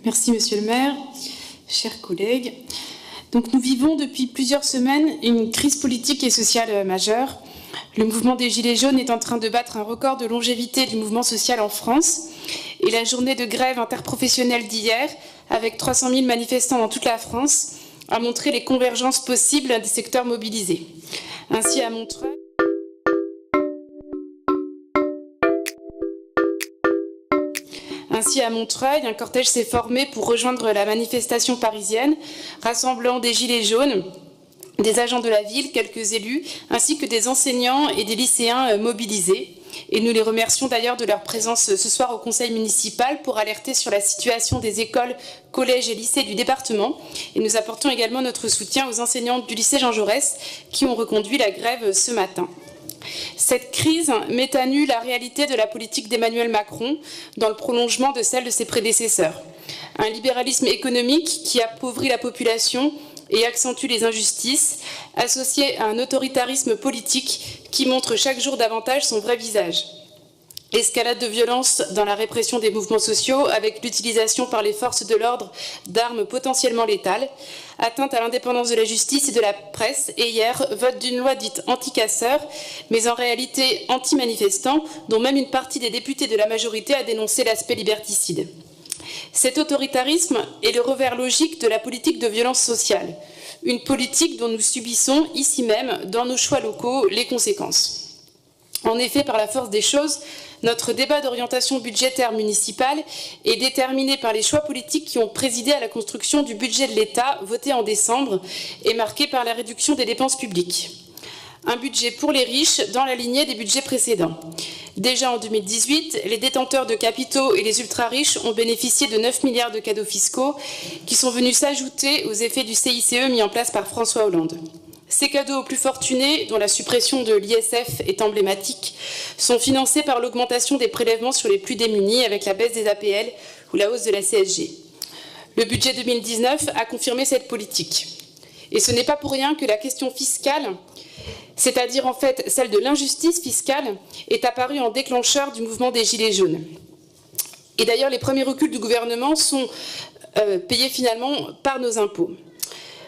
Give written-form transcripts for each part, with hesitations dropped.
Merci, Monsieur le maire, chers collègues. Donc, nous vivons depuis plusieurs semaines une crise politique et sociale majeure. Le mouvement des Gilets jaunes est en train de battre un record de longévité du mouvement social en France. Et la journée de grève interprofessionnelle d'hier, avec 300 000 manifestants dans toute la France, a montré les convergences possibles des secteurs mobilisés. Ainsi, à Montreuil, un cortège s'est formé pour rejoindre la manifestation parisienne, rassemblant des gilets jaunes, des agents de la ville, quelques élus, ainsi que des enseignants et des lycéens mobilisés. Et nous les remercions d'ailleurs de leur présence ce soir au conseil municipal pour alerter sur la situation des écoles, collèges et lycées du département. Et nous apportons également notre soutien aux enseignantes du lycée Jean Jaurès qui ont reconduit la grève ce matin. Cette crise met à nu la réalité de la politique d'Emmanuel Macron dans le prolongement de celle de ses prédécesseurs. Un libéralisme économique qui appauvrit la population et accentue les injustices, associé à un autoritarisme politique qui montre chaque jour davantage son vrai visage. Escalade de violence dans la répression des mouvements sociaux avec l'utilisation par les forces de l'ordre d'armes potentiellement létales, atteinte à l'indépendance de la justice et de la presse, et hier, vote d'une loi dite anti-casseurs, mais en réalité anti-manifestants, dont même une partie des députés de la majorité a dénoncé l'aspect liberticide. Cet autoritarisme est le revers logique de la politique de violence sociale, une politique dont nous subissons ici même, dans nos choix locaux, les conséquences. En effet, par la force des choses, notre débat d'orientation budgétaire municipale est déterminé par les choix politiques qui ont présidé à la construction du budget de l'État voté en décembre et marqué par la réduction des dépenses publiques. Un budget pour les riches dans la lignée des budgets précédents. Déjà en 2018, les détenteurs de capitaux et les ultra-riches ont bénéficié de 9 milliards de cadeaux fiscaux qui sont venus s'ajouter aux effets du CICE mis en place par François Hollande. Ces cadeaux aux plus fortunés, dont la suppression de l'ISF est emblématique, sont financés par l'augmentation des prélèvements sur les plus démunis avec la baisse des APL ou la hausse de la CSG. Le budget 2019 a confirmé cette politique. Et ce n'est pas pour rien que la question fiscale, c'est-à-dire en fait celle de l'injustice fiscale, est apparue en déclencheur du mouvement des Gilets jaunes. Et d'ailleurs, les premiers reculs du gouvernement sont payés finalement par nos impôts.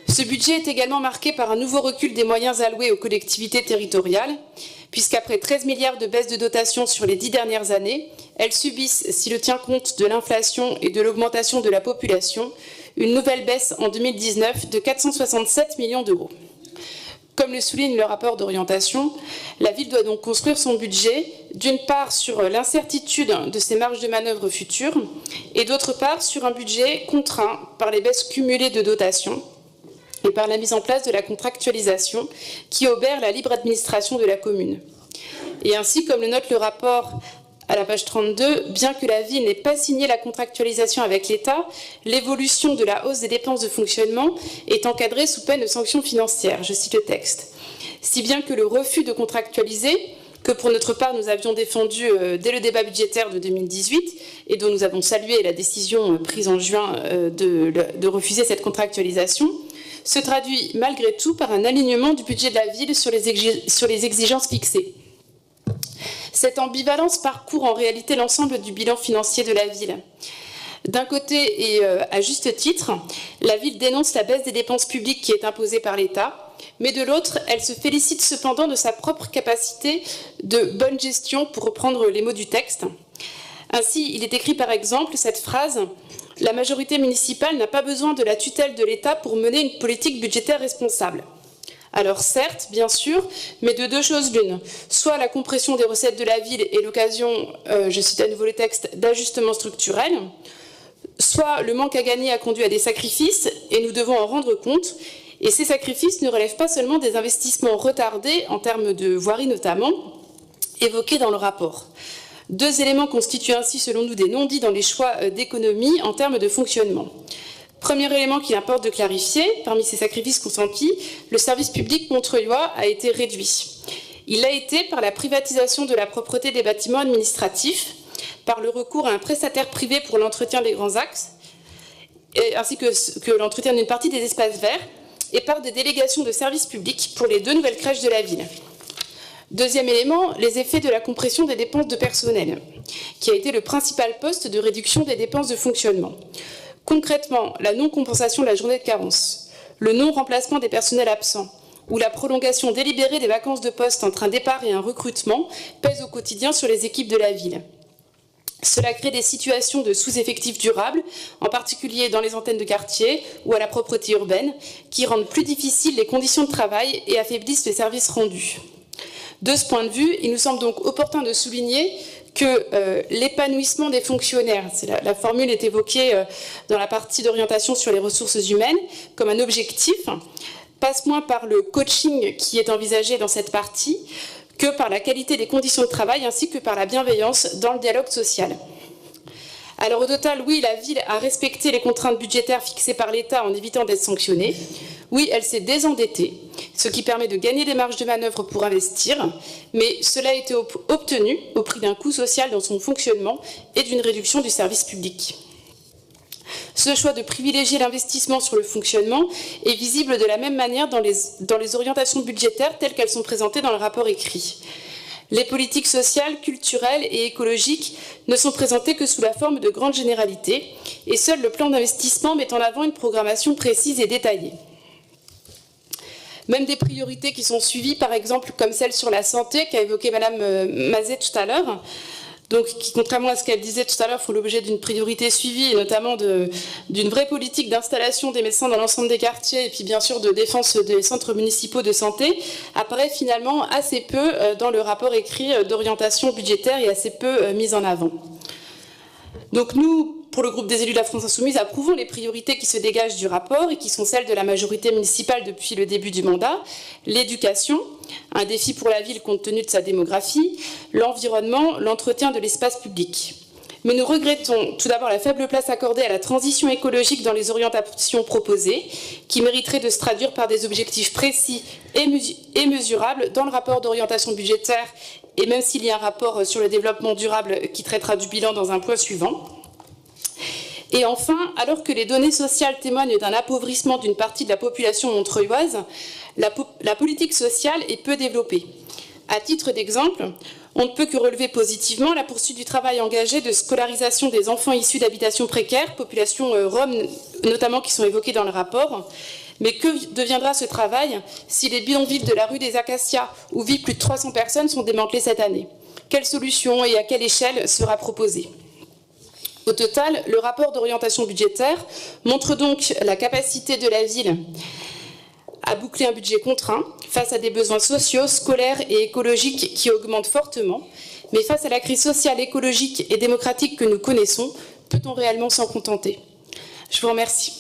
Ce budget est également marqué par un nouveau recul des moyens alloués aux collectivités territoriales, puisqu'après 13 milliards de baisse de dotation sur les 10 dernières années, elles subissent, si l'on tient compte de l'inflation et de l'augmentation de la population, une nouvelle baisse en 2019 de 467 millions d'euros. Comme le souligne le rapport d'orientation, la ville doit donc construire son budget, d'une part sur l'incertitude de ses marges de manœuvre futures, et d'autre part sur un budget contraint par les baisses cumulées de dotation, et par la mise en place de la contractualisation qui obère la libre administration de la commune. Et ainsi, comme le note le rapport à la page 32, bien que la ville n'ait pas signé la contractualisation avec l'État, l'évolution de la hausse des dépenses de fonctionnement est encadrée sous peine de sanctions financières. Je cite le texte. Si bien que le refus de contractualiser, que pour notre part nous avions défendu dès le débat budgétaire de 2018 et dont nous avons salué la décision prise en juin de refuser cette contractualisation, se traduit malgré tout par un alignement du budget de la ville sur les exigences fixées. Cette ambivalence parcourt en réalité l'ensemble du bilan financier de la ville. D'un côté, et à juste titre, la ville dénonce la baisse des dépenses publiques qui est imposée par l'État, mais de l'autre, elle se félicite cependant de sa propre capacité de bonne gestion, pour reprendre les mots du texte. Ainsi, il est écrit par exemple cette phrase « La majorité municipale n'a pas besoin de la tutelle de l'État pour mener une politique budgétaire responsable ». Alors certes, bien sûr, mais de deux choses l'une. Soit la compression des recettes de la ville est l'occasion, je cite à nouveau le texte, d'ajustements structurels, soit le manque à gagner a conduit à des sacrifices, et nous devons en rendre compte. Et ces sacrifices ne relèvent pas seulement des investissements retardés, en termes de voirie notamment, évoqués dans le rapport. Deux éléments constituent ainsi, selon nous, des non-dits dans les choix d'économie en termes de fonctionnement. Premier élément qu'il importe de clarifier, parmi ces sacrifices consentis, le service public montreuillois a été réduit. Il l'a été par la privatisation de la propreté des bâtiments administratifs, par le recours à un prestataire privé pour l'entretien des grands axes, ainsi que l'entretien d'une partie des espaces verts, et par des délégations de services publics pour les 2 nouvelles crèches de la ville. Deuxième élément, les effets de la compression des dépenses de personnel, qui a été le principal poste de réduction des dépenses de fonctionnement. Concrètement, la non-compensation de la journée de carence, le non-remplacement des personnels absents ou la prolongation délibérée des vacances de poste entre un départ et un recrutement pèsent au quotidien sur les équipes de la ville. Cela crée des situations de sous-effectifs durables, en particulier dans les antennes de quartier ou à la propreté urbaine, qui rendent plus difficiles les conditions de travail et affaiblissent les services rendus. De ce point de vue, il nous semble donc opportun de souligner que l'épanouissement des fonctionnaires, la formule est évoquée dans la partie d'orientation sur les ressources humaines, comme un objectif, passe moins par le coaching qui est envisagé dans cette partie, que par la qualité des conditions de travail ainsi que par la bienveillance dans le dialogue social. Alors au total, oui, la ville a respecté les contraintes budgétaires fixées par l'État en évitant d'être sanctionnée. Oui, elle s'est désendettée, ce qui permet de gagner des marges de manœuvre pour investir, mais cela a été obtenu au prix d'un coût social dans son fonctionnement et d'une réduction du service public. Ce choix de privilégier l'investissement sur le fonctionnement est visible de la même manière dans les orientations budgétaires telles qu'elles sont présentées dans le rapport écrit. Les politiques sociales, culturelles et écologiques ne sont présentées que sous la forme de grandes généralités, et seul le plan d'investissement met en avant une programmation précise et détaillée. Même des priorités qui sont suivies, par exemple comme celle sur la santé qu'a évoquée Madame Mazet tout à l'heure, donc qui, contrairement à ce qu'elle disait tout à l'heure, font l'objet d'une priorité suivie, et notamment d'une vraie politique d'installation des médecins dans l'ensemble des quartiers, et puis bien sûr de défense des centres municipaux de santé, apparaît finalement assez peu dans le rapport écrit d'orientation budgétaire et assez peu mis en avant. Donc nous, pour le groupe des élus de la France Insoumise, approuvons les priorités qui se dégagent du rapport et qui sont celles de la majorité municipale depuis le début du mandat: l'éducation, un défi pour la ville compte tenu de sa démographie, l'environnement, l'entretien de l'espace public. Mais nous regrettons tout d'abord la faible place accordée à la transition écologique dans les orientations proposées, qui mériterait de se traduire par des objectifs précis et mesurables dans le rapport d'orientation budgétaire, et même s'il y a un rapport sur le développement durable qui traitera du bilan dans un point suivant. Et enfin, alors que les données sociales témoignent d'un appauvrissement d'une partie de la population montreuilloise, la politique sociale est peu développée. À titre d'exemple, on ne peut que relever positivement la poursuite du travail engagé de scolarisation des enfants issus d'habitations précaires, population Rome notamment qui sont évoquées dans le rapport. Mais que deviendra ce travail si les bidonvilles de la rue des Acacias, où vivent plus de 300 personnes, sont démantelés cette année? Quelle solution et à quelle échelle sera proposée? Au total, le rapport d'orientation budgétaire montre donc la capacité de la ville à boucler un budget contraint face à des besoins sociaux, scolaires et écologiques qui augmentent fortement. Mais face à la crise sociale, écologique et démocratique que nous connaissons, peut-on réellement s'en contenter? Je vous remercie.